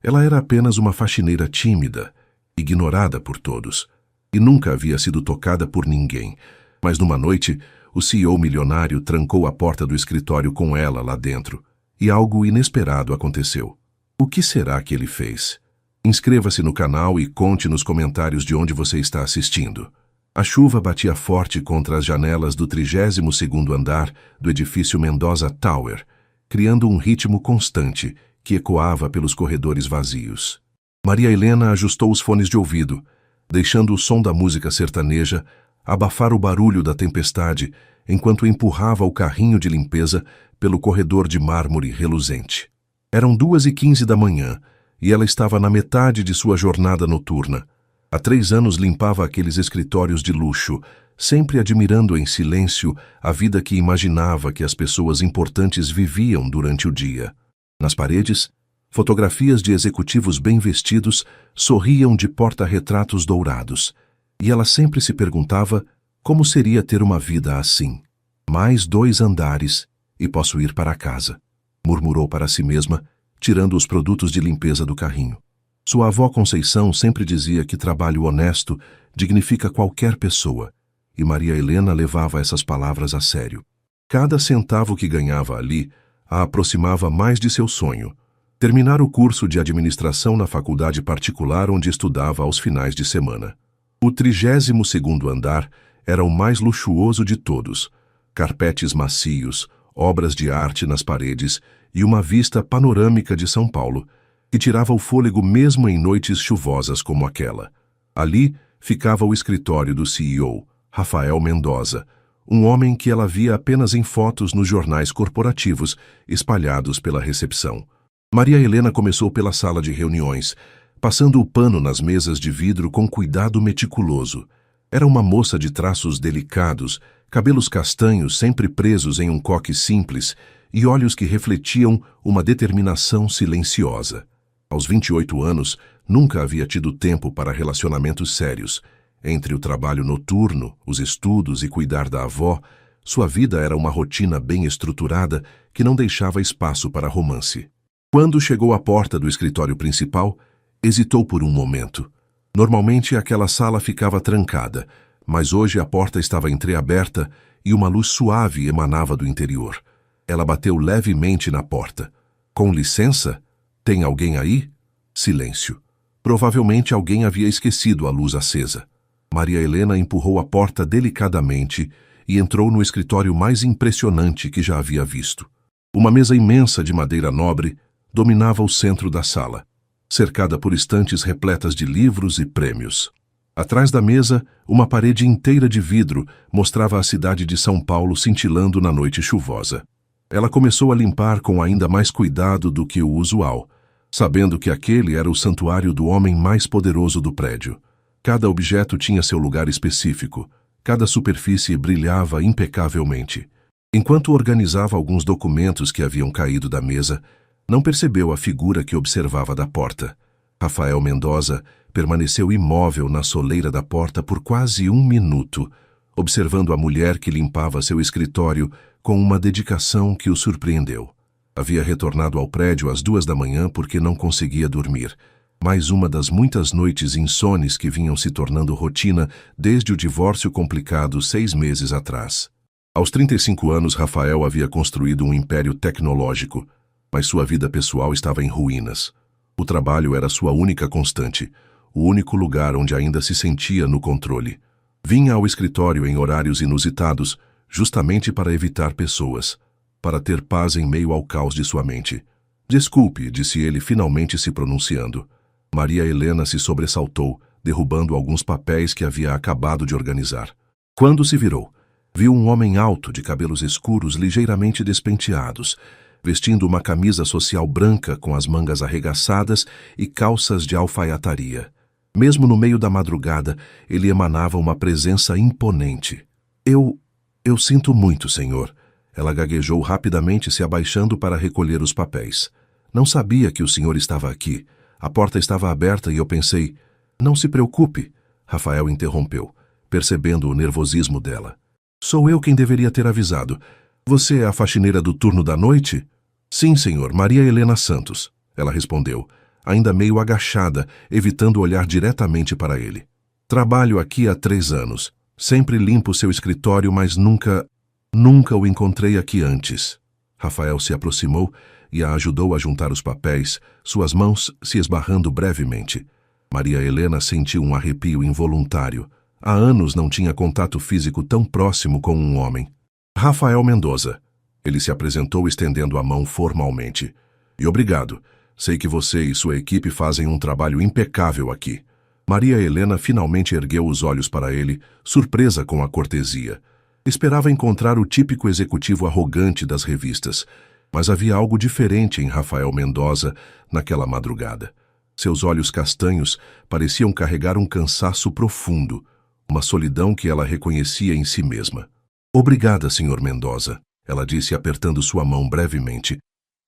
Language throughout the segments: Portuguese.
Ela era apenas uma faxineira tímida, ignorada por todos, e nunca havia sido tocada por ninguém. Mas numa noite, o CEO milionário trancou a porta do escritório com ela lá dentro, e algo inesperado aconteceu. O que será que ele fez? Inscreva-se no canal e conte nos comentários de onde você está assistindo. A chuva batia forte contra as janelas do 32º andar do edifício Mendoza Tower, criando um ritmo constante que ecoava pelos corredores vazios. Maria Helena ajustou os fones de ouvido, deixando o som da música sertaneja abafar o barulho da tempestade enquanto empurrava o carrinho de limpeza pelo corredor de mármore reluzente. Eram 2h15 da manhã e ela estava na metade de sua jornada noturna. Há 3 anos limpava aqueles escritórios de luxo, sempre admirando em silêncio a vida que imaginava que as pessoas importantes viviam durante o dia. Nas paredes, fotografias de executivos bem vestidos sorriam de porta-retratos dourados, e ela sempre se perguntava como seria ter uma vida assim. Mais 2 andares e posso ir para casa, murmurou para si mesma, tirando os produtos de limpeza do carrinho. Sua avó Conceição sempre dizia que trabalho honesto dignifica qualquer pessoa, e Maria Helena levava essas palavras a sério. Cada centavo que ganhava ali a aproximava mais de seu sonho: terminar o curso de administração na faculdade particular onde estudava aos finais de semana. O 32º andar era o mais luxuoso de todos: carpetes macios, obras de arte nas paredes e uma vista panorâmica de São Paulo, que tirava o fôlego mesmo em noites chuvosas como aquela. Ali ficava o escritório do CEO, Rafael Mendoza, um homem que ela via apenas em fotos nos jornais corporativos espalhados pela recepção. Maria Helena começou pela sala de reuniões, passando o pano nas mesas de vidro com cuidado meticuloso. Era uma moça de traços delicados, cabelos castanhos sempre presos em um coque simples e olhos que refletiam uma determinação silenciosa. Aos 28 anos, nunca havia tido tempo para relacionamentos sérios. Entre o trabalho noturno, os estudos e cuidar da avó, sua vida era uma rotina bem estruturada que não deixava espaço para romance. Quando chegou à porta do escritório principal, hesitou por um momento. Normalmente aquela sala ficava trancada, mas hoje a porta estava entreaberta e uma luz suave emanava do interior. Ela bateu levemente na porta. "Com licença? Tem alguém aí?" Silêncio. Provavelmente alguém havia esquecido a luz acesa. Maria Helena empurrou a porta delicadamente e entrou no escritório mais impressionante que já havia visto. Uma mesa imensa de madeira nobre dominava o centro da sala, cercada por estantes repletas de livros e prêmios. Atrás da mesa, uma parede inteira de vidro mostrava a cidade de São Paulo cintilando na noite chuvosa. Ela começou a limpar com ainda mais cuidado do que o usual, sabendo que aquele era o santuário do homem mais poderoso do prédio. Cada objeto tinha seu lugar específico, cada superfície brilhava impecavelmente. Enquanto organizava alguns documentos que haviam caído da mesa, não percebeu a figura que observava da porta. Rafael Mendoza permaneceu imóvel na soleira da porta por quase 1 minuto, observando a mulher que limpava seu escritório com uma dedicação que o surpreendeu. Havia retornado ao prédio às 2 da manhã porque não conseguia dormir. Mais uma das muitas noites insones que vinham se tornando rotina desde o divórcio complicado 6 meses atrás. Aos 35 anos, Rafael havia construído um império tecnológico, mas sua vida pessoal estava em ruínas. O trabalho era sua única constante, o único lugar onde ainda se sentia no controle. Vinha ao escritório em horários inusitados, justamente para evitar pessoas, para ter paz em meio ao caos de sua mente. "Desculpe", disse ele, finalmente se pronunciando. Maria Helena se sobressaltou, derrubando alguns papéis que havia acabado de organizar. Quando se virou, viu um homem alto, de cabelos escuros ligeiramente despenteados, vestindo uma camisa social branca com as mangas arregaçadas e calças de alfaiataria. Mesmo no meio da madrugada, ele emanava uma presença imponente. Eu sinto muito, senhor." Ela gaguejou rapidamente, se abaixando para recolher os papéis. "Não sabia que o senhor estava aqui. A porta estava aberta e eu pensei..." "Não se preocupe", Rafael interrompeu, percebendo o nervosismo dela. "Sou eu quem deveria ter avisado. Você é a faxineira do turno da noite?" "Sim, senhor, Maria Helena Santos", ela respondeu, ainda meio agachada, evitando olhar diretamente para ele. Trabalho aqui há 3 anos. Sempre limpo seu escritório, mas nunca o encontrei aqui antes. Rafael se aproximou e a ajudou a juntar os papéis, suas mãos se esbarrando brevemente. Maria Helena sentiu um arrepio involuntário. Há anos não tinha contato físico tão próximo com um homem. Rafael Mendoza. Ele se apresentou estendendo a mão formalmente. E obrigado. Sei que você e sua equipe fazem um trabalho impecável aqui. Maria Helena finalmente ergueu os olhos para ele, surpresa com a cortesia. Esperava encontrar o típico executivo arrogante das revistas, mas havia algo diferente em Rafael Mendoza naquela madrugada. Seus olhos castanhos pareciam carregar um cansaço profundo, uma solidão que ela reconhecia em si mesma. Obrigada, Sr. Mendoza, ela disse apertando sua mão brevemente.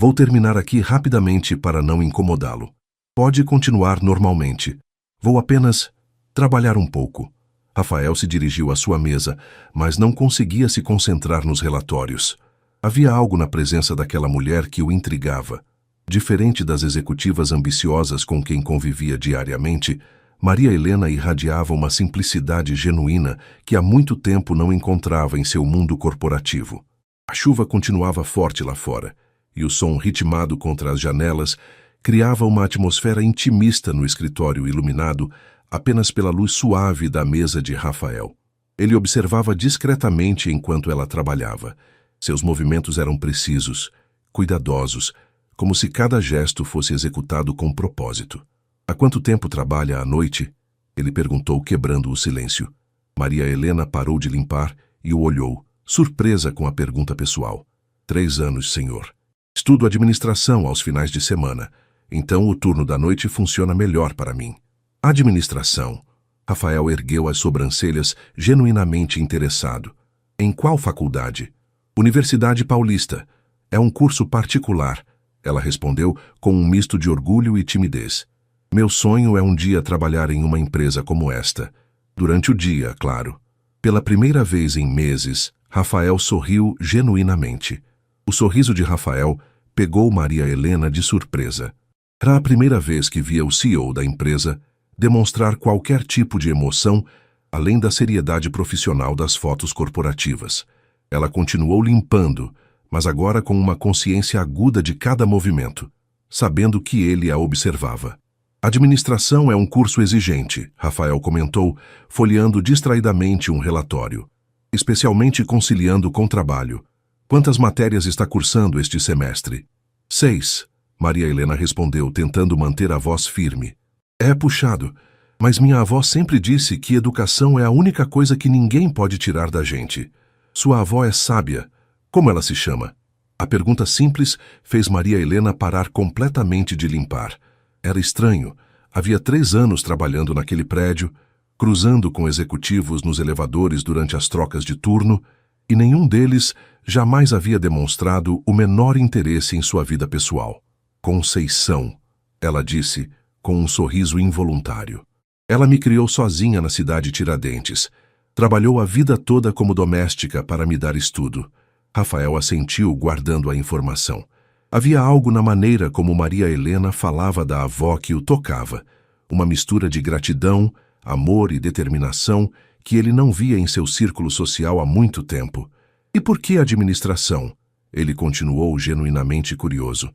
Vou terminar aqui rapidamente para não incomodá-lo. Pode continuar normalmente. Vou apenas trabalhar um pouco. Rafael se dirigiu à sua mesa, mas não conseguia se concentrar nos relatórios. Havia algo na presença daquela mulher que o intrigava. Diferente das executivas ambiciosas com quem convivia diariamente, Maria Helena irradiava uma simplicidade genuína que há muito tempo não encontrava em seu mundo corporativo. A chuva continuava forte lá fora, e o som ritmado contra as janelas criava uma atmosfera intimista no escritório iluminado apenas pela luz suave da mesa de Rafael. Ele observava discretamente enquanto ela trabalhava. Seus movimentos eram precisos, cuidadosos, como se cada gesto fosse executado com propósito. Há quanto tempo trabalha à noite? Ele perguntou, quebrando o silêncio. Maria Helena parou de limpar e o olhou, surpresa com a pergunta pessoal. 3 anos, senhor. Estudo administração aos finais de semana. Então o turno da noite funciona melhor para mim. Administração. Rafael ergueu as sobrancelhas, genuinamente interessado. Em qual faculdade? Universidade Paulista. É um curso particular. Ela respondeu com um misto de orgulho e timidez. Meu sonho é um dia trabalhar em uma empresa como esta. Durante o dia, claro. Pela primeira vez em meses, Rafael sorriu genuinamente. O sorriso de Rafael pegou Maria Helena de surpresa. Era a primeira vez que via o CEO da empresa demonstrar qualquer tipo de emoção, além da seriedade profissional das fotos corporativas. Ela continuou limpando, mas agora com uma consciência aguda de cada movimento, sabendo que ele a observava. Administração é um curso exigente, Rafael comentou, folheando distraidamente um relatório, especialmente conciliando com trabalho. Quantas matérias está cursando este semestre? 6. Maria Helena respondeu, tentando manter a voz firme. É puxado, mas minha avó sempre disse que educação é a única coisa que ninguém pode tirar da gente. Sua avó é sábia. Como ela se chama? A pergunta simples fez Maria Helena parar completamente de limpar. Era estranho. Havia 3 anos trabalhando naquele prédio, cruzando com executivos nos elevadores durante as trocas de turno, e nenhum deles jamais havia demonstrado o menor interesse em sua vida pessoal. Conceição, ela disse, com um sorriso involuntário. Ela me criou sozinha na cidade Tiradentes. Trabalhou a vida toda como doméstica para me dar estudo. Rafael assentiu, guardando a informação. Havia algo na maneira como Maria Helena falava da avó que o tocava. Uma mistura de gratidão, amor e determinação que ele não via em seu círculo social há muito tempo. E por que administração? Ele continuou genuinamente curioso.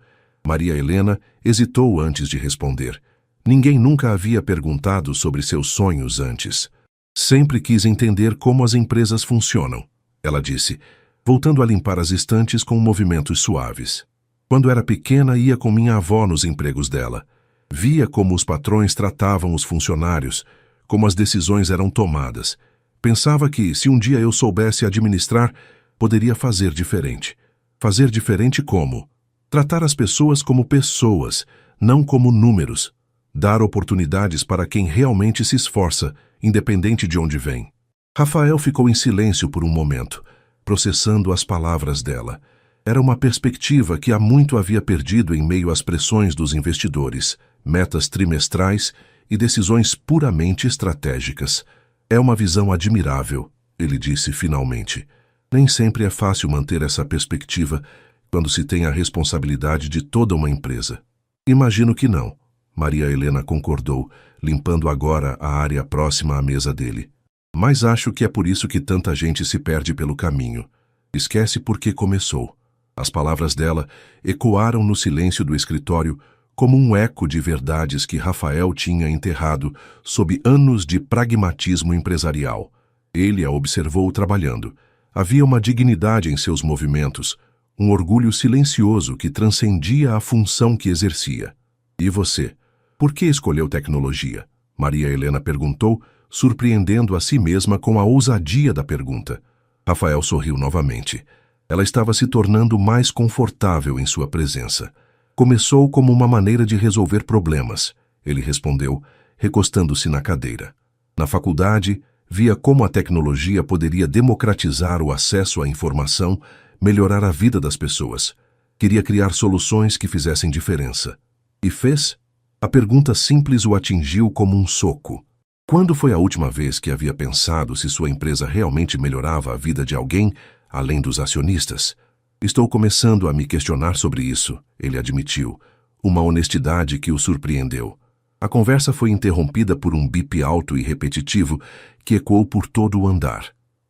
Maria Helena hesitou antes de responder. Ninguém nunca havia perguntado sobre seus sonhos antes. Sempre quis entender como as empresas funcionam, ela disse, voltando a limpar as estantes com movimentos suaves. Quando era pequena, ia com minha avó nos empregos dela. Via como os patrões tratavam os funcionários, como as decisões eram tomadas. Pensava que, se um dia eu soubesse administrar, poderia fazer diferente. Fazer diferente como? Tratar as pessoas como pessoas, não como números. Dar oportunidades para quem realmente se esforça, independente de onde vem. Rafael ficou em silêncio por um momento, processando as palavras dela. Era uma perspectiva que há muito havia perdido em meio às pressões dos investidores, metas trimestrais e decisões puramente estratégicas. É uma visão admirável, ele disse finalmente. Nem sempre é fácil manter essa perspectiva quando se tem a responsabilidade de toda uma empresa. Imagino que não, Maria Helena concordou, limpando agora a área próxima à mesa dele. Mas acho que é por isso que tanta gente se perde pelo caminho. Esquece por que começou. As palavras dela ecoaram no silêncio do escritório como um eco de verdades que Rafael tinha enterrado sob anos de pragmatismo empresarial. Ele a observou trabalhando. Havia uma dignidade em seus movimentos, um orgulho silencioso que transcendia a função que exercia. E você? Por que escolheu tecnologia? Maria Helena perguntou, surpreendendo a si mesma com a ousadia da pergunta. Rafael sorriu novamente. Ela estava se tornando mais confortável em sua presença. Começou como uma maneira de resolver problemas, ele respondeu, recostando-se na cadeira. Na faculdade, via como a tecnologia poderia democratizar o acesso à informação, melhorar a vida das pessoas. Queria criar soluções que fizessem diferença. E fez? A pergunta simples o atingiu como um soco. Quando foi a última vez que havia pensado se sua empresa realmente melhorava a vida de alguém, além dos acionistas? Estou começando a me questionar sobre isso, ele admitiu, uma honestidade que o surpreendeu. A conversa foi interrompida por um bip alto e repetitivo que ecoou por todo o andar.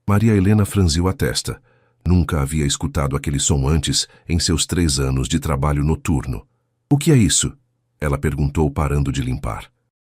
Maria Helena franziu a testa. Nunca havia escutado aquele som antes em seus 3 anos de trabalho noturno. O que é isso? Ela perguntou, parando de limpar.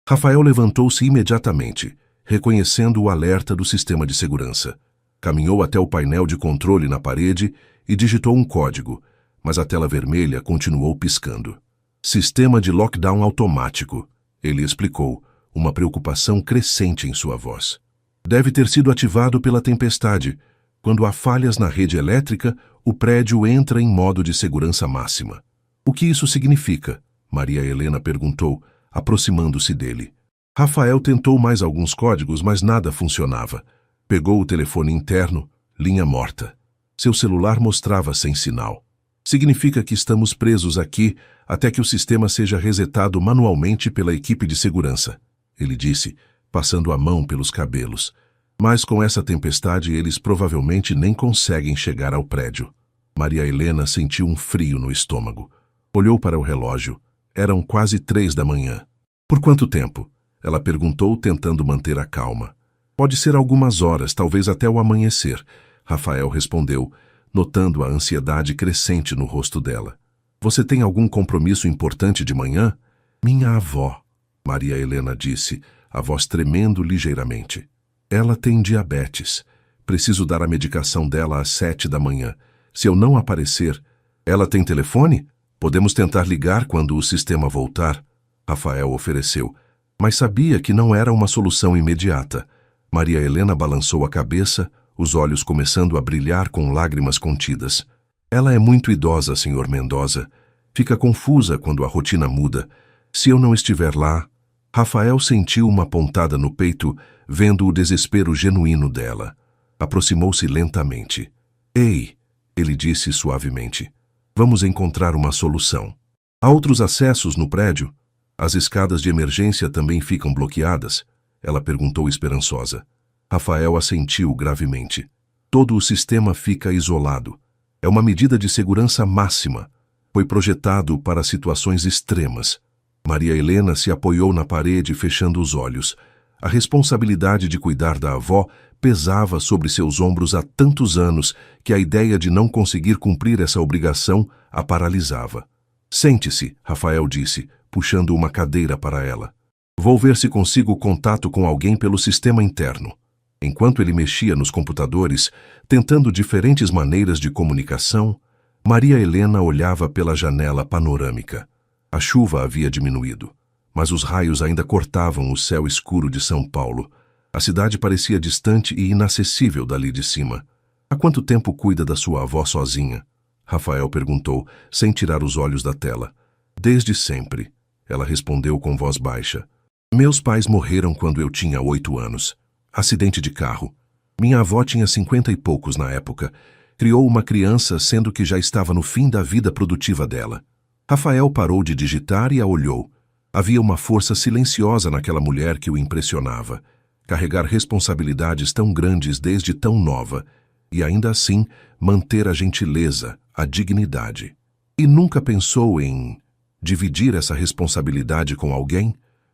Rafael levantou-se imediatamente, reconhecendo o alerta do sistema de segurança. Caminhou até o painel de controle na parede e digitou um código, mas a tela vermelha continuou piscando. Sistema de lockdown automático, ele explicou, uma preocupação crescente em sua voz. Deve ter sido ativado pela tempestade. Quando há falhas na rede elétrica, o prédio entra em modo de segurança máxima. O que isso significa? Maria Helena perguntou, aproximando-se dele. Rafael tentou mais alguns códigos, mas nada funcionava. Pegou o telefone interno, linha morta. Seu celular mostrava sem sinal. Significa que estamos presos aqui até que o sistema seja resetado manualmente pela equipe de segurança, ele disse, passando a mão pelos cabelos. Mas com essa tempestade eles provavelmente nem conseguem chegar ao prédio. Maria Helena sentiu um frio no estômago. Olhou para o relógio. Eram quase 3 da manhã. Por quanto tempo? Ela perguntou, tentando manter a calma. Pode ser algumas horas, talvez até o amanhecer, Rafael respondeu, notando a ansiedade crescente no rosto dela. Você tem algum compromisso importante de manhã? Minha avó, Maria Helena disse, a voz tremendo ligeiramente. Ela tem diabetes. Preciso dar a medicação dela às 7 da manhã. Se eu não aparecer... Ela tem telefone? Podemos tentar ligar quando o sistema voltar, Rafael ofereceu, mas sabia que não era uma solução imediata. Maria Helena balançou a cabeça, os olhos começando a brilhar com lágrimas contidas. Ela é muito idosa, Sr. Mendoza. Fica confusa quando a rotina muda. Se eu não estiver lá... Rafael sentiu uma pontada no peito, vendo o desespero genuíno dela. Aproximou-se lentamente. Ei, ele disse suavemente. Vamos encontrar uma solução. Há outros acessos no prédio? As escadas de emergência também ficam bloqueadas? Ela perguntou esperançosa. Rafael assentiu gravemente. Todo o sistema fica isolado. É uma medida de segurança máxima. Foi projetado para situações extremas. Maria Helena se apoiou na parede, fechando os olhos. A responsabilidade de cuidar da avó pesava sobre seus ombros há tantos anos que a ideia de não conseguir cumprir essa obrigação a paralisava. Sente-se, Rafael disse, puxando uma cadeira para ela. Vou ver se consigo contato com alguém pelo sistema interno. Enquanto ele mexia nos computadores, tentando diferentes maneiras de comunicação, Maria Helena olhava pela janela panorâmica. A chuva havia diminuído, mas os raios ainda cortavam o céu escuro de São Paulo. A cidade parecia distante e inacessível dali de cima. Há quanto tempo cuida da sua avó sozinha? Rafael perguntou, sem tirar os olhos da tela. Desde sempre, ela respondeu com voz baixa. Meus pais morreram quando eu tinha 8 anos. Acidente de carro. Minha avó tinha 50 e poucos na época. Criou uma criança, sendo que já estava no fim da vida produtiva dela. Rafael parou de digitar e a olhou. Havia uma força silenciosa naquela mulher que o impressionava. Carregar responsabilidades tão grandes desde tão nova, e ainda assim manter a gentileza, a dignidade. E nunca pensou em... Dividir essa responsabilidade com alguém?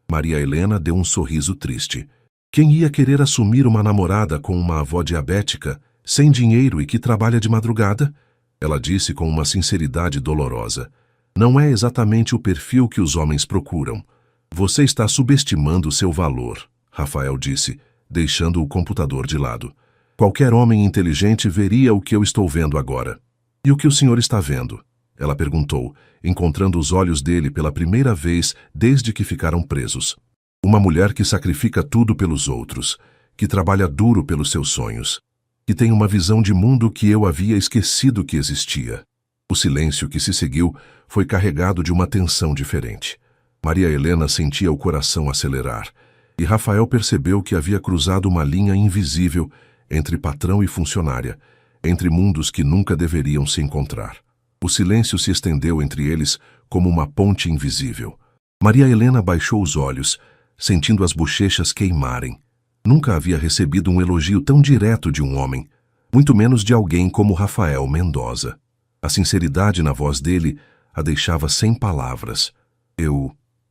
Maria Helena deu um sorriso triste. Quem ia querer assumir uma namorada com uma avó diabética, sem dinheiro e que trabalha de madrugada? Ela disse com uma sinceridade dolorosa. Não é exatamente o perfil que os homens procuram. Você está subestimando seu valor, Rafael disse, deixando o computador de lado. Qualquer homem inteligente veria o que eu estou vendo agora. E o que o senhor está vendo? Ela perguntou, encontrando os olhos dele pela primeira vez desde que ficaram presos. Uma mulher que sacrifica tudo pelos outros, que trabalha duro pelos seus sonhos, que tem uma visão de mundo que eu havia esquecido que existia. O silêncio que se seguiu foi carregado de uma tensão diferente. Maria Helena sentia o coração acelerar, e Rafael percebeu que havia cruzado uma linha invisível entre patrão e funcionária, entre mundos que nunca deveriam se encontrar. O silêncio se estendeu entre eles como uma ponte invisível. Maria Helena baixou os olhos, sentindo as bochechas queimarem. Nunca havia recebido um elogio tão direto de um homem, muito menos de alguém como Rafael Mendoza. A sinceridade na voz dele a deixava sem palavras.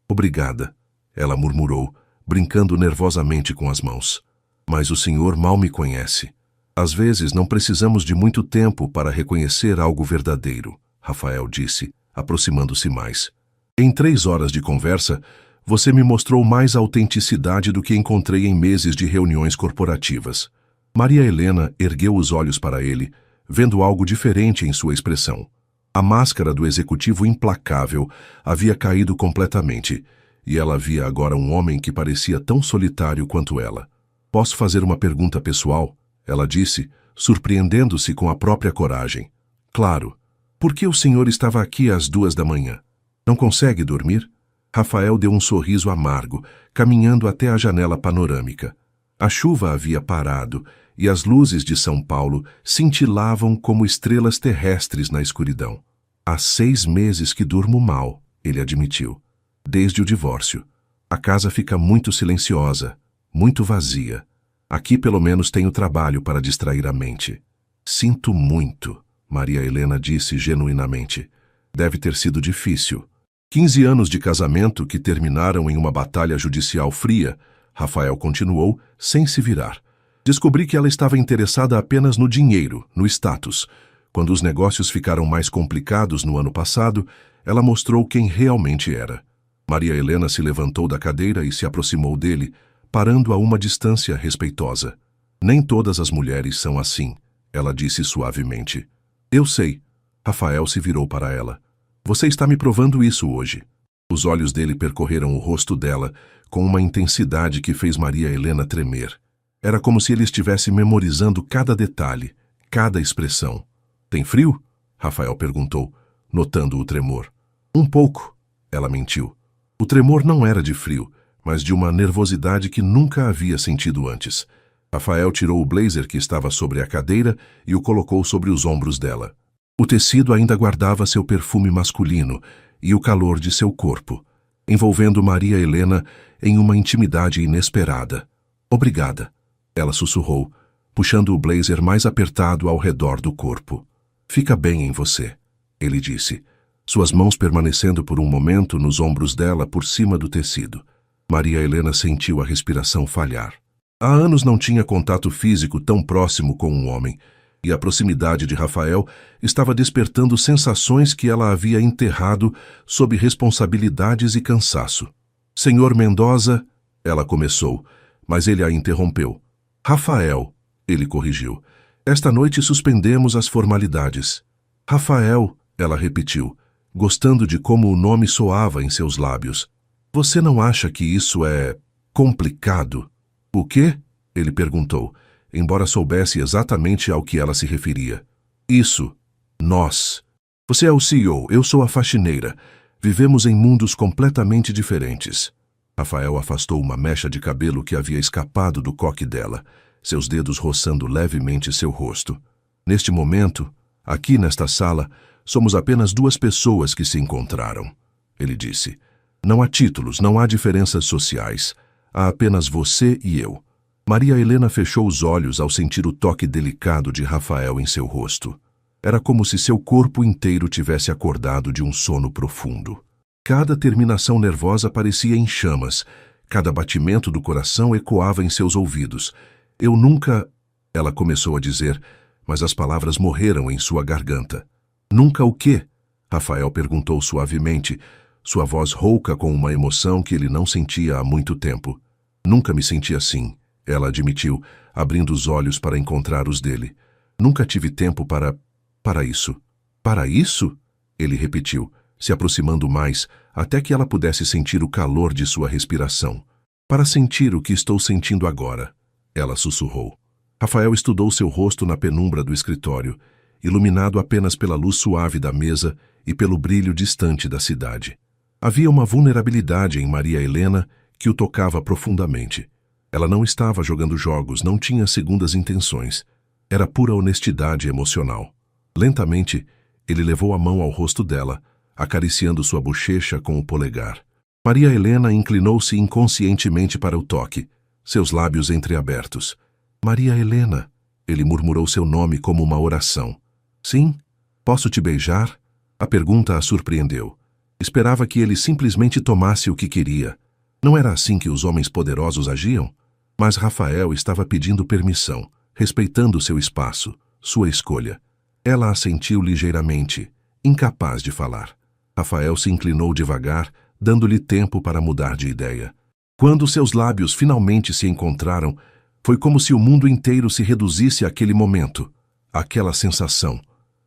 Obrigada, ela murmurou, brincando nervosamente com as mãos. Mas o senhor mal me conhece. Às vezes não precisamos de muito tempo para reconhecer algo verdadeiro, Rafael disse, aproximando-se mais. Em 3 horas de conversa, você me mostrou mais autenticidade do que encontrei em meses de reuniões corporativas. Maria Helena ergueu os olhos para ele, vendo algo diferente em sua expressão. A máscara do executivo implacável havia caído completamente, e ela via agora um homem que parecia tão solitário quanto ela. Posso fazer uma pergunta pessoal? Ela disse, surpreendendo-se com a própria coragem. Claro. Por que o senhor estava aqui às 2 da manhã? Não consegue dormir? Rafael deu um sorriso amargo, caminhando até a janela panorâmica. A chuva havia parado, e as luzes de São Paulo cintilavam como estrelas terrestres na escuridão. Há 6 meses que durmo mal, ele admitiu. Desde o divórcio. A casa fica muito silenciosa, muito vazia. Aqui pelo menos tenho trabalho para distrair a mente. Sinto muito, Maria Helena disse genuinamente. Deve ter sido difícil. 15 anos de casamento que terminaram em uma batalha judicial fria, Rafael continuou, sem se virar. Descobri que ela estava interessada apenas no dinheiro, no status. Quando os negócios ficaram mais complicados no ano passado, ela mostrou quem realmente era. Maria Helena se levantou da cadeira e se aproximou dele, parando a uma distância respeitosa. Nem todas as mulheres são assim, ela disse suavemente. Eu sei. Rafael se virou para ela. Você está me provando isso hoje. Os olhos dele percorreram o rosto dela com uma intensidade que fez Maria Helena tremer. Era como se ele estivesse memorizando cada detalhe, cada expressão. Tem frio? Rafael perguntou, notando o tremor. Um pouco, ela mentiu. O tremor não era de frio, mas de uma nervosidade que nunca havia sentido antes. Rafael tirou o blazer que estava sobre a cadeira e o colocou sobre os ombros dela. O tecido ainda guardava seu perfume masculino e o calor de seu corpo, envolvendo Maria Helena em uma intimidade inesperada. Obrigada, ela sussurrou, puxando o blazer mais apertado ao redor do corpo. Fica bem em você, ele disse, suas mãos permanecendo por um momento nos ombros dela por cima do tecido. Maria Helena sentiu a respiração falhar. Há anos não tinha contato físico tão próximo com um homem, e a proximidade de Rafael estava despertando sensações que ela havia enterrado sob responsabilidades e cansaço. Senhor Mendoza, ela começou, mas ele a interrompeu. Rafael, ele corrigiu. Esta noite suspendemos as formalidades. Rafael, ela repetiu, gostando de como o nome soava em seus lábios. Você não acha que isso é complicado? O quê? Ele perguntou, embora soubesse exatamente ao que ela se referia. Isso. Nós. Você é o CEO, eu sou a faxineira. Vivemos em mundos completamente diferentes. Rafael afastou uma mecha de cabelo que havia escapado do coque dela, seus dedos roçando levemente seu rosto. Neste momento, aqui nesta sala, somos apenas 2 pessoas que se encontraram, ele disse. Não há títulos, não há diferenças sociais. Há apenas você e eu. Maria Helena fechou os olhos ao sentir o toque delicado de Rafael em seu rosto. Era como se seu corpo inteiro tivesse acordado de um sono profundo. Cada terminação nervosa parecia em chamas. Cada batimento do coração ecoava em seus ouvidos. Eu nunca... Ela começou a dizer, mas as palavras morreram em sua garganta. Nunca o quê? Rafael perguntou suavemente, sua voz rouca com uma emoção que ele não sentia há muito tempo. Nunca me senti assim, ela admitiu, abrindo os olhos para encontrar os dele. Nunca tive tempo para isso. Para isso? Ele repetiu, se aproximando mais, até que ela pudesse sentir o calor de sua respiração. Para sentir o que estou sentindo agora, ela sussurrou. Rafael estudou seu rosto na penumbra do escritório, iluminado apenas pela luz suave da mesa e pelo brilho distante da cidade. Havia uma vulnerabilidade em Maria Helena que o tocava profundamente. Ela não estava jogando jogos, não tinha segundas intenções. Era pura honestidade emocional. Lentamente, ele levou a mão ao rosto dela, acariciando sua bochecha com o polegar. Maria Helena inclinou-se inconscientemente para o toque, seus lábios entreabertos. Maria Helena, ele murmurou seu nome como uma oração. Sim? Posso te beijar? A pergunta a surpreendeu. Esperava que ele simplesmente tomasse o que queria. Não era assim que os homens poderosos agiam? Mas Rafael estava pedindo permissão, respeitando seu espaço, sua escolha. Ela assentiu ligeiramente, incapaz de falar. Rafael se inclinou devagar, dando-lhe tempo para mudar de ideia. Quando seus lábios finalmente se encontraram, foi como se o mundo inteiro se reduzisse àquele momento, àquela sensação.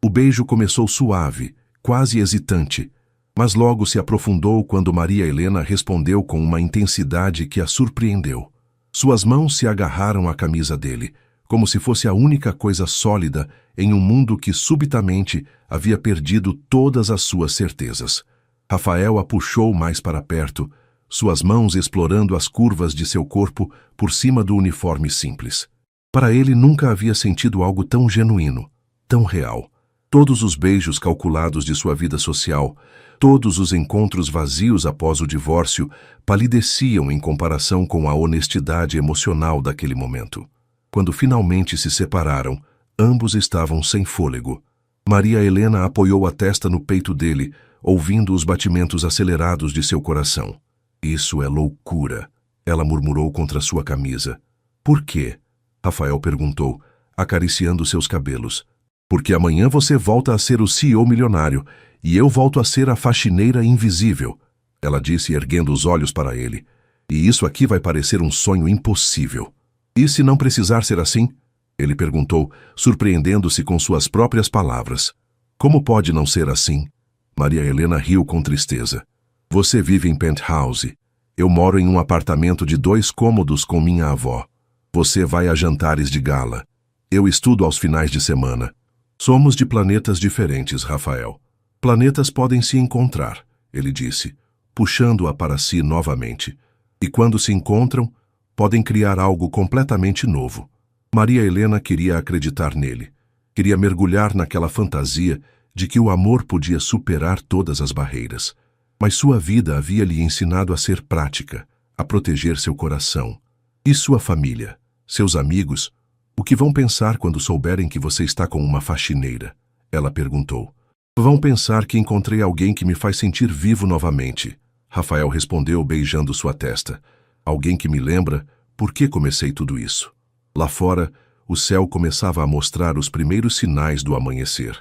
O beijo começou suave, quase hesitante, mas logo se aprofundou quando Maria Helena respondeu com uma intensidade que a surpreendeu. Suas mãos se agarraram à camisa dele, como se fosse a única coisa sólida em um mundo que subitamente havia perdido todas as suas certezas. Rafael a puxou mais para perto, suas mãos explorando as curvas de seu corpo por cima do uniforme simples. Para ele nunca havia sentido algo tão genuíno, tão real. Todos os beijos calculados de sua vida social, todos os encontros vazios após o divórcio, palideciam em comparação com a honestidade emocional daquele momento. Quando finalmente se separaram, ambos estavam sem fôlego. Maria Helena apoiou a testa no peito dele, ouvindo os batimentos acelerados de seu coração. Isso é loucura, ela murmurou contra sua camisa. Por quê? Rafael perguntou, acariciando seus cabelos. Porque amanhã você volta a ser o CEO milionário e eu volto a ser a faxineira invisível, ela disse erguendo os olhos para ele. E isso aqui vai parecer um sonho impossível. E se não precisar ser assim? Ele perguntou, surpreendendo-se com suas próprias palavras. Como pode não ser assim? Maria Helena riu com tristeza. Você vive em penthouse. Eu moro em um apartamento de 2 cômodos com minha avó. Você vai a jantares de gala. Eu estudo aos finais de semana. Somos de planetas diferentes, Rafael. Planetas podem se encontrar, ele disse, puxando-a para si novamente. E quando se encontram, podem criar algo completamente novo. Maria Helena queria acreditar nele. Queria mergulhar naquela fantasia de que o amor podia superar todas as barreiras. Mas sua vida havia lhe ensinado a ser prática, a proteger seu coração. E sua família, seus amigos, o que vão pensar quando souberem que você está com uma faxineira? Ela perguntou. Vão pensar que encontrei alguém que me faz sentir vivo novamente. Rafael respondeu beijando sua testa. Alguém que me lembra por que comecei tudo isso. Lá fora, o céu começava a mostrar os primeiros sinais do amanhecer.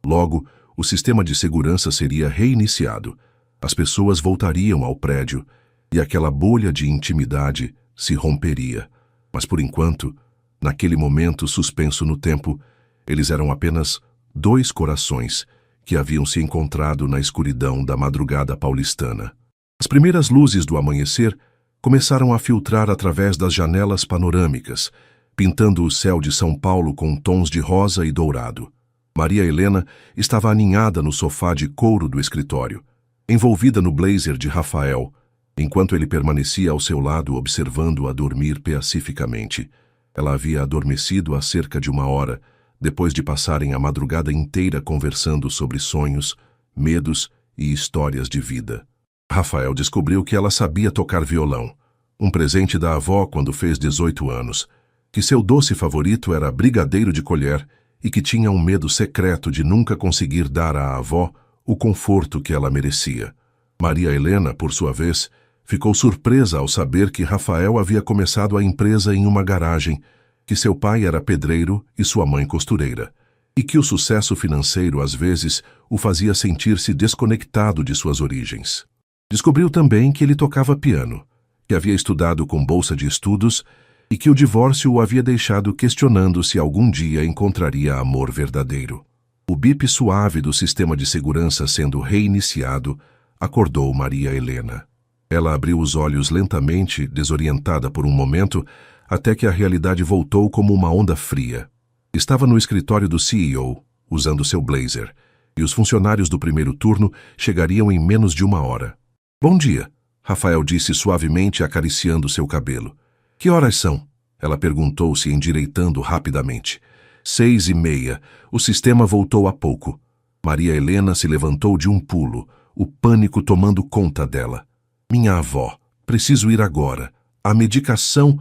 Logo, o sistema de segurança seria reiniciado. As pessoas voltariam ao prédio e aquela bolha de intimidade se romperia. Mas por enquanto, naquele momento suspenso no tempo, eles eram apenas 2 corações que haviam se encontrado na escuridão da madrugada paulistana. As primeiras luzes do amanhecer começaram a filtrar através das janelas panorâmicas, pintando o céu de São Paulo com tons de rosa e dourado. Maria Helena estava aninhada no sofá de couro do escritório, envolvida no blazer de Rafael, enquanto ele permanecia ao seu lado observando-a dormir pacificamente. Ela havia adormecido há cerca de 1 hora, depois de passarem a madrugada inteira conversando sobre sonhos, medos e histórias de vida. Rafael descobriu que ela sabia tocar violão, um presente da avó quando fez 18 anos, que seu doce favorito era brigadeiro de colher e que tinha um medo secreto de nunca conseguir dar à avó o conforto que ela merecia. Maria Helena, por sua vez, ficou surpresa ao saber que Rafael havia começado a empresa em uma garagem, que seu pai era pedreiro e sua mãe costureira, e que o sucesso financeiro às vezes o fazia sentir-se desconectado de suas origens. Descobriu também que ele tocava piano, que havia estudado com bolsa de estudos e que o divórcio o havia deixado questionando se algum dia encontraria amor verdadeiro. O bip suave do sistema de segurança sendo reiniciado acordou Maria Helena. Ela abriu os olhos lentamente, desorientada por um momento, até que a realidade voltou como uma onda fria. Estava no escritório do CEO, usando seu blazer, e os funcionários do primeiro turno chegariam em menos de uma hora. "Bom dia", Rafael disse suavemente, acariciando seu cabelo. "Que horas são?" Ela perguntou, se endireitando rapidamente. 6:30. O sistema voltou há pouco. Maria Helena se levantou de um pulo, o pânico tomando conta dela. "Minha avó. Preciso ir agora. A medicação..."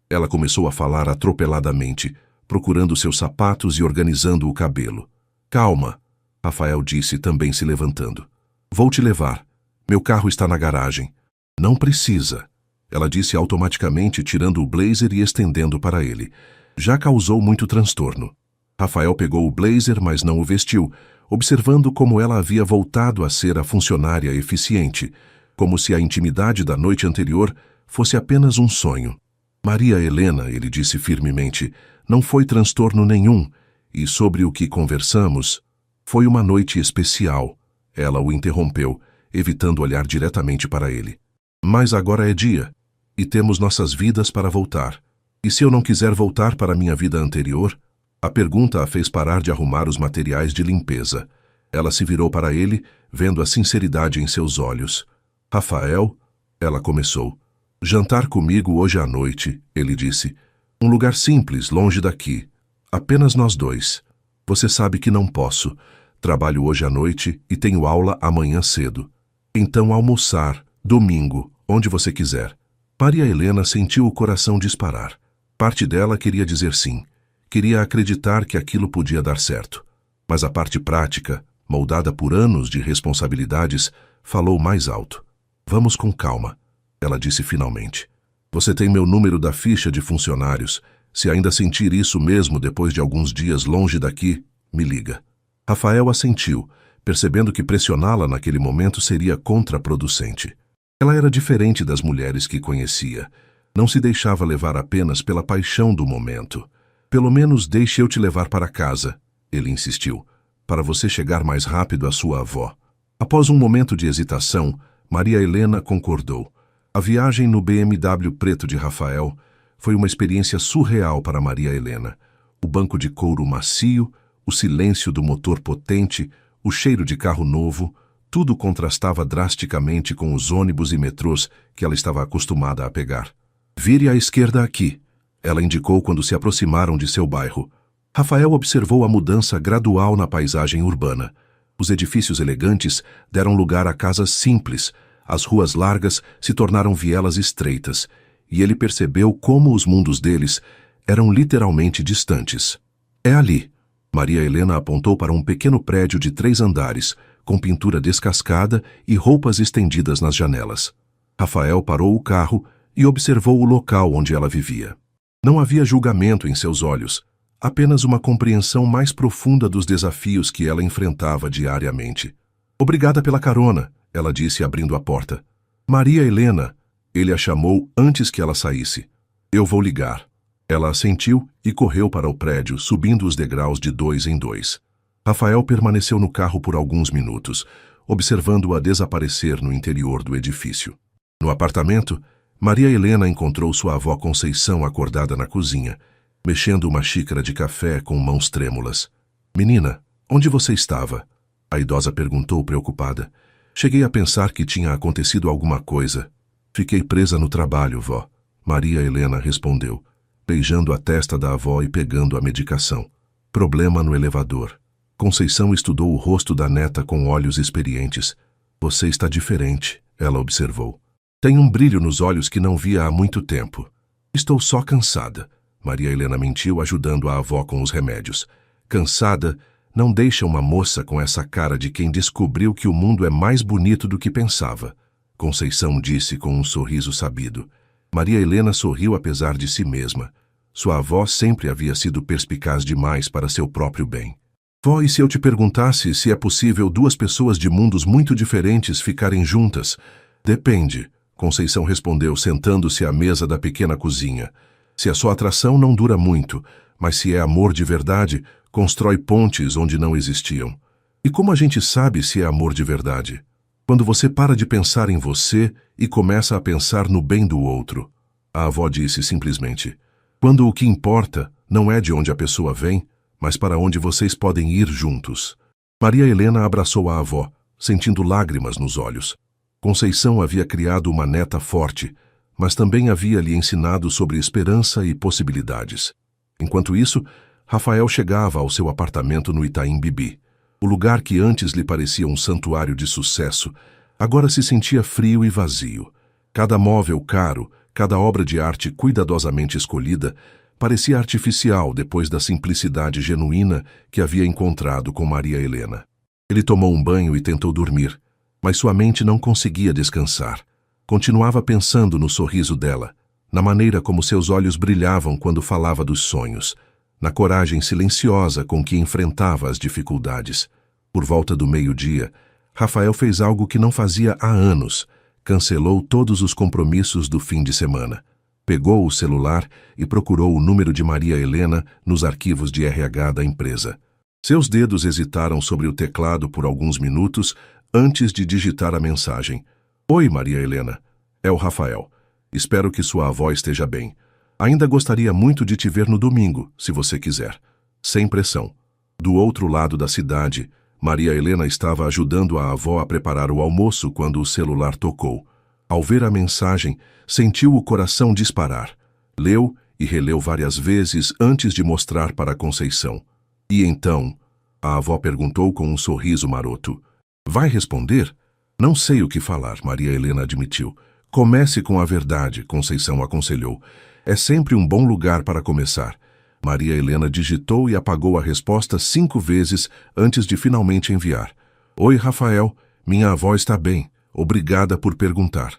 Ela começou a falar atropeladamente, procurando seus sapatos e organizando o cabelo. "Calma", Rafael disse, também se levantando. "Vou te levar. Meu carro está na garagem." "Não precisa", ela disse automaticamente, tirando o blazer e estendendo para ele. Já causou muito transtorno. Rafael pegou o blazer, mas não o vestiu, observando como ela havia voltado a ser a funcionária eficiente, como se a intimidade da noite anterior fosse apenas um sonho. "Maria Helena", ele disse firmemente, "não foi transtorno nenhum, e sobre o que conversamos, foi uma noite especial." Ela o interrompeu, evitando olhar diretamente para ele. "Mas agora é dia, e temos nossas vidas para voltar. E se eu não quiser voltar para minha vida anterior?" A pergunta a fez parar de arrumar os materiais de limpeza. Ela se virou para ele, vendo a sinceridade em seus olhos. "Rafael", ela começou. "Jantar comigo hoje à noite", ele disse. "Um lugar simples, longe daqui. Apenas nós dois. Você sabe que não posso. Trabalho hoje à noite e tenho aula amanhã cedo. Então almoçar, domingo, onde você quiser." Maria Helena sentiu o coração disparar. Parte dela queria dizer sim. Queria acreditar que aquilo podia dar certo. Mas a parte prática, moldada por anos de responsabilidades, falou mais alto. "Vamos com calma", ela disse finalmente. "Você tem meu número da ficha de funcionários. Se ainda sentir isso mesmo depois de alguns dias longe daqui, me liga." Rafael assentiu, percebendo que pressioná-la naquele momento seria contraproducente. Ela era diferente das mulheres que conhecia. Não se deixava levar apenas pela paixão do momento. "Pelo menos deixe eu te levar para casa", ele insistiu, "para você chegar mais rápido à sua avó." Após um momento de hesitação, Maria Helena concordou. A viagem no BMW preto de Rafael foi uma experiência surreal para Maria Helena. O banco de couro macio, o silêncio do motor potente, o cheiro de carro novo, tudo contrastava drasticamente com os ônibus e metrôs que ela estava acostumada a pegar. "Vire à esquerda aqui", ela indicou quando se aproximaram de seu bairro. Rafael observou a mudança gradual na paisagem urbana. Os edifícios elegantes deram lugar a casas simples, as ruas largas se tornaram vielas estreitas, e ele percebeu como os mundos deles eram literalmente distantes. "É ali." Maria Helena apontou para um pequeno prédio de 3 andares, com pintura descascada e roupas estendidas nas janelas. Rafael parou o carro e observou o local onde ela vivia. Não havia julgamento em seus olhos, apenas uma compreensão mais profunda dos desafios que ela enfrentava diariamente. "Obrigada pela carona", ela disse abrindo a porta. "Maria Helena", ele a chamou antes que ela saísse. "Eu vou ligar." Ela assentiu e correu para o prédio, subindo os degraus de 2 em 2. Rafael permaneceu no carro por alguns minutos, observando-a desaparecer no interior do edifício. No apartamento, Maria Helena encontrou sua avó Conceição acordada na cozinha, mexendo uma xícara de café com mãos trêmulas. "Menina, onde você estava?" A idosa perguntou preocupada. "Cheguei a pensar que tinha acontecido alguma coisa." "Fiquei presa no trabalho, vó", Maria Helena respondeu, beijando a testa da avó e pegando a medicação. "Problema no elevador." Conceição estudou o rosto da neta com olhos experientes. "Você está diferente", ela observou. "Tem um brilho nos olhos que não via há muito tempo." "Estou só cansada", Maria Helena mentiu, ajudando a avó com os remédios. "Cansada, Não deixa uma moça com essa cara de quem descobriu que o mundo é mais bonito do que pensava, Conceição disse com um sorriso sabido. Maria Helena sorriu apesar de si mesma. Sua avó sempre havia sido perspicaz demais para seu próprio bem. Vó, e se eu te perguntasse se é possível duas pessoas de mundos muito diferentes ficarem juntas? Depende, Conceição respondeu, sentando-se à mesa da pequena cozinha. Se a sua atração não dura muito, mas se é amor de verdade, constrói pontes onde não existiam. E como a gente sabe se é amor de verdade? Quando você para de pensar em você e começa a pensar no bem do outro. A avó disse simplesmente. Quando o que importa não é de onde a pessoa vem, mas para onde vocês podem ir juntos. Maria Helena abraçou a avó, sentindo lágrimas nos olhos. Conceição havia criado uma neta forte, mas também havia lhe ensinado sobre esperança e possibilidades. Enquanto isso, Rafael chegava ao seu apartamento no Itaim Bibi. O lugar que antes lhe parecia um santuário de sucesso, agora se sentia frio e vazio. Cada móvel caro, cada obra de arte cuidadosamente escolhida, parecia artificial depois da simplicidade genuína que havia encontrado com Maria Helena. Ele tomou um banho e tentou dormir, mas sua mente não conseguia descansar. Continuava pensando no sorriso dela, na maneira como seus olhos brilhavam quando falava dos sonhos, na coragem silenciosa com que enfrentava as dificuldades. Por volta do meio-dia, Rafael fez algo que não fazia há anos. Cancelou todos os compromissos do fim de semana. Pegou o celular e procurou o número de Maria Helena nos arquivos de RH da empresa. Seus dedos hesitaram sobre o teclado por alguns minutos antes de digitar a mensagem. Oi, Maria Helena. É o Rafael. Espero que sua avó esteja bem. Ainda gostaria muito de te ver no domingo, se você quiser. Sem pressão. Do outro lado da cidade, Maria Helena estava ajudando a avó a preparar o almoço quando o celular tocou. Ao ver a mensagem, sentiu o coração disparar. Leu e releu várias vezes antes de mostrar para Conceição. E então, a avó perguntou com um sorriso maroto. Vai responder? Não sei o que falar, Maria Helena admitiu. Comece com a verdade, Conceição aconselhou. É sempre um bom lugar para começar. Maria Helena digitou e apagou a resposta 5 vezes antes de finalmente enviar. Oi, Rafael. Minha avó está bem. Obrigada por perguntar.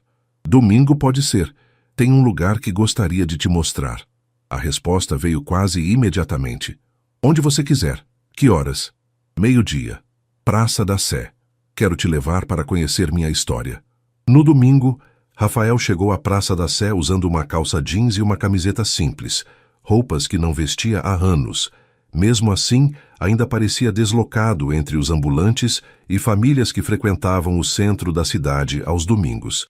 Domingo pode ser. Tem um lugar que gostaria de te mostrar. A resposta veio quase imediatamente. Onde você quiser. Que horas? Meio-dia. Praça da Sé. Quero te levar para conhecer minha história. No domingo, Rafael chegou à Praça da Sé usando uma calça jeans e uma camiseta simples, roupas que não vestia há anos. Mesmo assim, ainda parecia deslocado entre os ambulantes e famílias que frequentavam o centro da cidade aos domingos.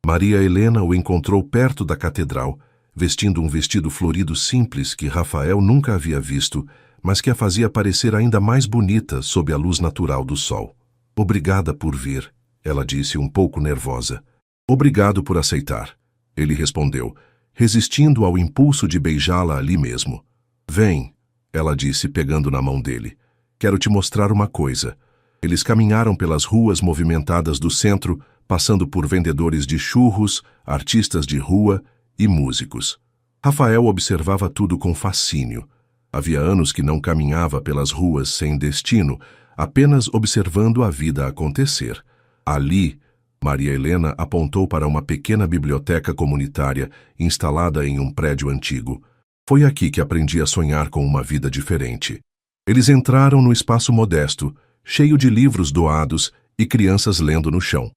Maria Helena o encontrou perto da catedral, vestindo um vestido florido simples que Rafael nunca havia visto, mas que a fazia parecer ainda mais bonita sob a luz natural do sol. Obrigada por vir, ela disse um pouco nervosa. Obrigado por aceitar, ele respondeu, resistindo ao impulso de beijá-la ali mesmo. Vem, ela disse pegando na mão dele. Quero te mostrar uma coisa. Eles caminharam pelas ruas movimentadas do centro, passando por vendedores de churros, artistas de rua e músicos. Rafael observava tudo com fascínio. Havia anos que não caminhava pelas ruas sem destino, apenas observando a vida acontecer. Ali, Maria Helena apontou para uma pequena biblioteca comunitária instalada em um prédio antigo. Foi aqui que aprendi a sonhar com uma vida diferente. Eles entraram no espaço modesto, cheio de livros doados e crianças lendo no chão.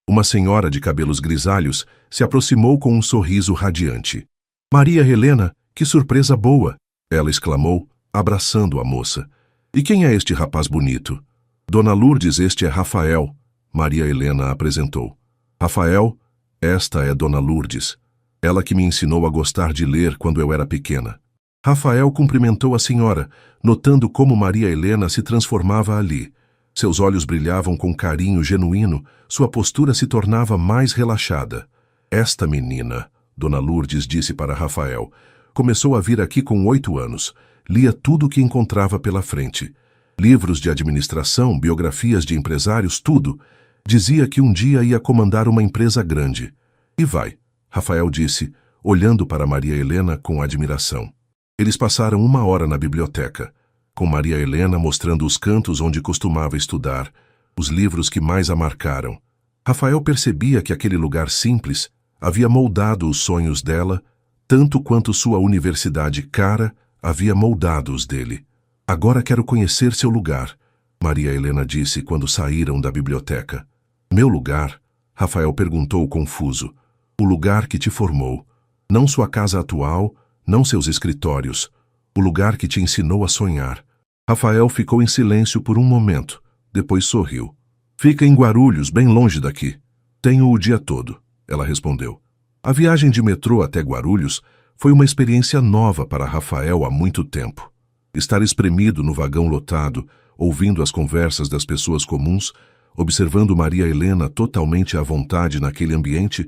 Uma senhora de cabelos grisalhos se aproximou com um sorriso radiante. Maria Helena, que surpresa boa! Ela exclamou, abraçando a moça. E quem é este rapaz bonito? Dona Lourdes, este é Rafael. Maria Helena apresentou. Rafael, esta é Dona Lourdes. Ela que me ensinou a gostar de ler quando eu era pequena. Rafael cumprimentou a senhora, notando como Maria Helena se transformava ali. Seus olhos brilhavam com carinho genuíno, sua postura se tornava mais relaxada. Esta menina, Dona Lourdes disse para Rafael, começou a vir aqui com 8 anos. Lia tudo o que encontrava pela frente. Livros de administração, biografias de empresários, tudo. Dizia que um dia ia comandar uma empresa grande. E vai, Rafael disse, olhando para Maria Helena com admiração. Eles passaram 1 hora na biblioteca. com Maria Helena mostrando os cantos onde costumava estudar, os livros que mais a marcaram. Rafael percebia que aquele lugar simples havia moldado os sonhos dela, tanto quanto sua universidade cara havia moldado os dele. Agora quero conhecer seu lugar, Maria Helena disse quando saíram da biblioteca. Meu lugar? Rafael perguntou confuso. O lugar que te formou. Não sua casa atual, não seus escritórios. O lugar que te ensinou a sonhar. Rafael ficou em silêncio por um momento, depois sorriu. Fica em Guarulhos, bem longe daqui. Tenho o dia todo, ela respondeu. A viagem de metrô até Guarulhos foi uma experiência nova para Rafael há muito tempo. Estar espremido no vagão lotado, ouvindo as conversas das pessoas comuns, observando Maria Helena totalmente à vontade naquele ambiente,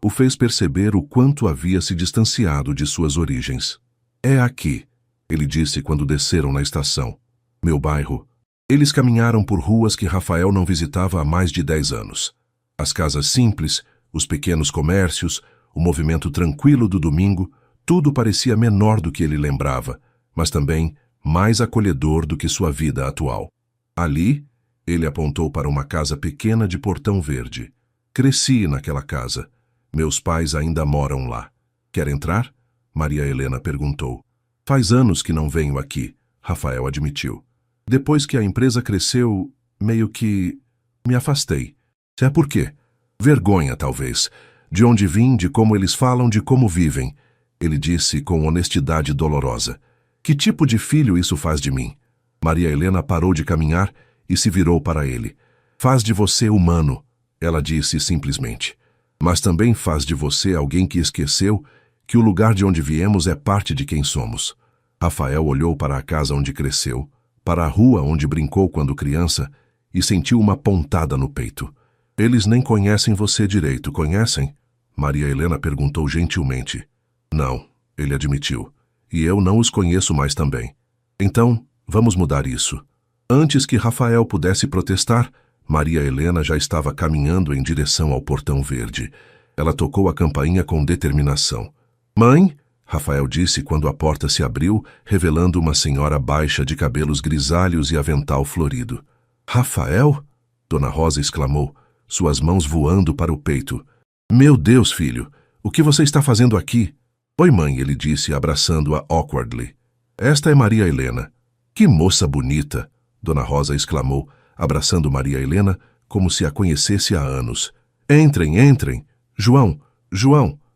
o fez perceber o quanto havia se distanciado de suas origens. É aqui, ele disse quando desceram na estação. Meu bairro. Eles caminharam por ruas que Rafael não visitava há mais de 10 anos. As casas simples, os pequenos comércios, o movimento tranquilo do domingo, tudo parecia menor do que ele lembrava, mas também mais acolhedor do que sua vida atual. Ali, ele apontou para uma casa pequena de portão verde. Cresci naquela casa. Meus pais ainda moram lá. Quer entrar? Maria Helena perguntou. Faz anos que não venho aqui, Rafael admitiu. Depois que a empresa cresceu, meio que me afastei. É por quê? Vergonha, talvez. De onde vim, de como eles falam, de como vivem. Ele disse com honestidade dolorosa. Que tipo de filho isso faz de mim? Maria Helena parou de caminhar e se virou para ele. Faz de você humano, ela disse simplesmente. Mas também faz de você alguém que esqueceu que o lugar de onde viemos é parte de quem somos. Rafael olhou para a casa onde cresceu, para a rua onde brincou quando criança, e sentiu uma pontada no peito. Eles nem conhecem você direito, conhecem? Maria Helena perguntou gentilmente. Não, ele admitiu. E eu não os conheço mais também. Então, vamos mudar isso. Antes que Rafael pudesse protestar, Maria Helena já estava caminhando em direção ao portão verde. Ela tocou a campainha com determinação. Mãe? Rafael disse quando a porta se abriu, revelando uma senhora baixa de cabelos grisalhos e avental florido. Rafael? Dona Rosa exclamou, suas mãos voando para o peito. Meu Deus, filho, o que você está fazendo aqui? Oi, mãe, ele disse, abraçando-a awkwardly. Esta é Maria Helena. Que moça bonita, Dona Rosa exclamou, abraçando Maria Helena como se a conhecesse há anos. Entrem, entrem. João,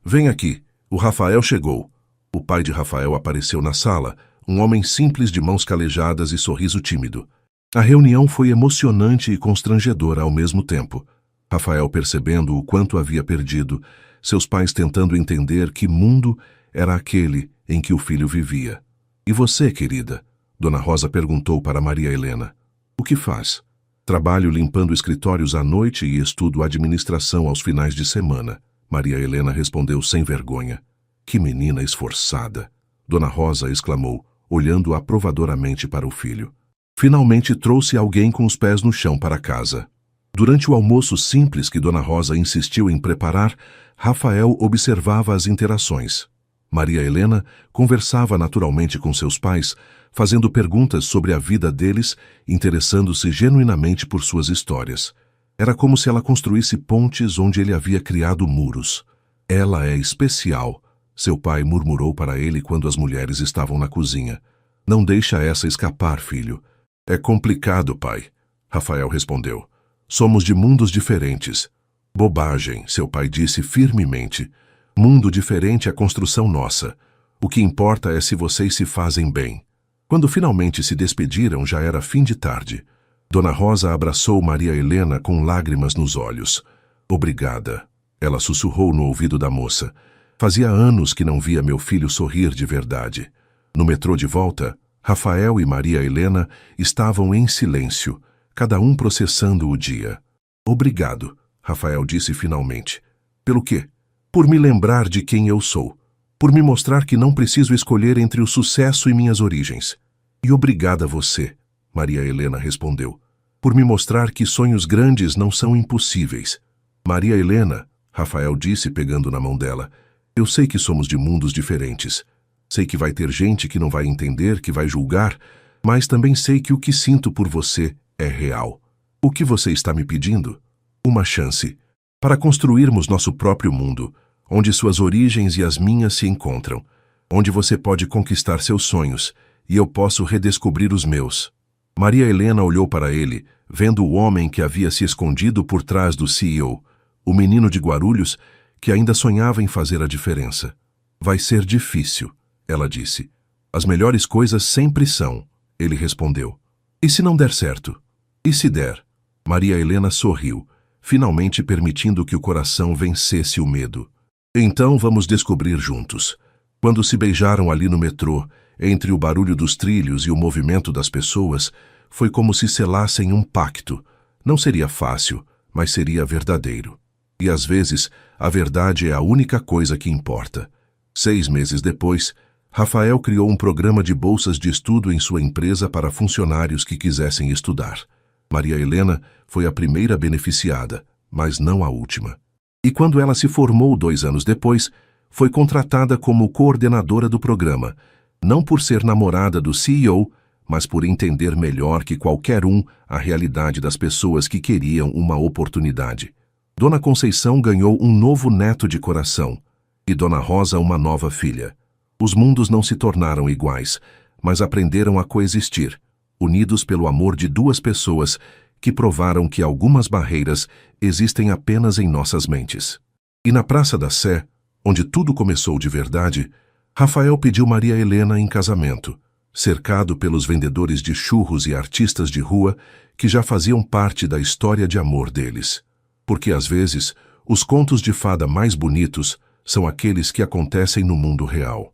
vem aqui. O Rafael chegou. O pai de Rafael apareceu na sala, um homem simples de mãos calejadas e sorriso tímido. A reunião foi emocionante e constrangedora ao mesmo tempo. Rafael percebendo o quanto havia perdido, seus pais tentando entender que mundo era aquele em que o filho vivia. E você, querida? Dona Rosa perguntou para Maria Helena. O que faz? Trabalho limpando escritórios à noite e estudo administração aos finais de semana. Maria Helena respondeu sem vergonha. Que menina esforçada! Dona Rosa exclamou, olhando aprovadoramente para o filho. Finalmente trouxe alguém com os pés no chão para casa. Durante o almoço simples que Dona Rosa insistiu em preparar, Rafael observava as interações. Maria Helena conversava naturalmente com seus pais, fazendo perguntas sobre a vida deles, interessando-se genuinamente por suas histórias. Era como se ela construísse pontes onde ele havia criado muros. Ela é especial, seu pai murmurou para ele quando as mulheres estavam na cozinha. Não deixa essa escapar, filho. É complicado, pai, Rafael respondeu. Somos de mundos diferentes. Bobagem, seu pai disse firmemente. Mundo diferente é construção nossa. O que importa é se vocês se fazem bem. Quando finalmente se despediram, já era fim de tarde. Dona Rosa abraçou Maria Helena com lágrimas nos olhos. Obrigada, ela sussurrou no ouvido da moça. Fazia anos que não via meu filho sorrir de verdade. No metrô de volta, Rafael e Maria Helena estavam em silêncio, cada um processando o dia. Obrigado, Rafael disse finalmente. Pelo quê? Por me lembrar de quem eu sou. Por me mostrar que não preciso escolher entre o sucesso e minhas origens. E obrigada a você, Maria Helena respondeu. Por me mostrar que sonhos grandes não são impossíveis. Maria Helena, Rafael disse pegando na mão dela, eu sei que somos de mundos diferentes. Sei que vai ter gente que não vai entender, que vai julgar, Mas também sei que o que sinto por você é real. O que você está me pedindo? Uma chance para construirmos nosso próprio mundo, onde suas origens e as minhas se encontram, onde você pode conquistar seus sonhos e eu posso redescobrir os meus. Maria Helena olhou para ele, vendo o homem que havia se escondido por trás do CEO, o menino de Guarulhos que ainda sonhava em fazer a diferença. Vai ser difícil, ela disse. As melhores coisas sempre são, ele respondeu. E se não der certo? E se der? Maria Helena sorriu, finalmente permitindo que o coração vencesse o medo. Então vamos descobrir juntos. Quando se beijaram ali no metrô, entre o barulho dos trilhos e o movimento das pessoas, foi como se selassem um pacto. Não seria fácil, mas seria verdadeiro. E às vezes, a verdade é a única coisa que importa. 6 meses depois, Rafael criou um programa de bolsas de estudo em sua empresa para funcionários que quisessem estudar. Maria Helena foi a primeira beneficiada, mas não a última. E quando ela se formou 2 anos depois, foi contratada como coordenadora do programa, não por ser namorada do CEO, mas por entender melhor que qualquer um a realidade das pessoas que queriam uma oportunidade. Dona Conceição ganhou um novo neto de coração e Dona Rosa uma nova filha. Os mundos não se tornaram iguais, mas aprenderam a coexistir, unidos pelo amor de 2 pessoas que provaram que algumas barreiras existem apenas em nossas mentes. E na Praça da Sé, onde tudo começou de verdade, Rafael pediu Maria Helena em casamento, cercado pelos vendedores de churros e artistas de rua que já faziam parte da história de amor deles. Porque às vezes, os contos de fada mais bonitos são aqueles que acontecem no mundo real.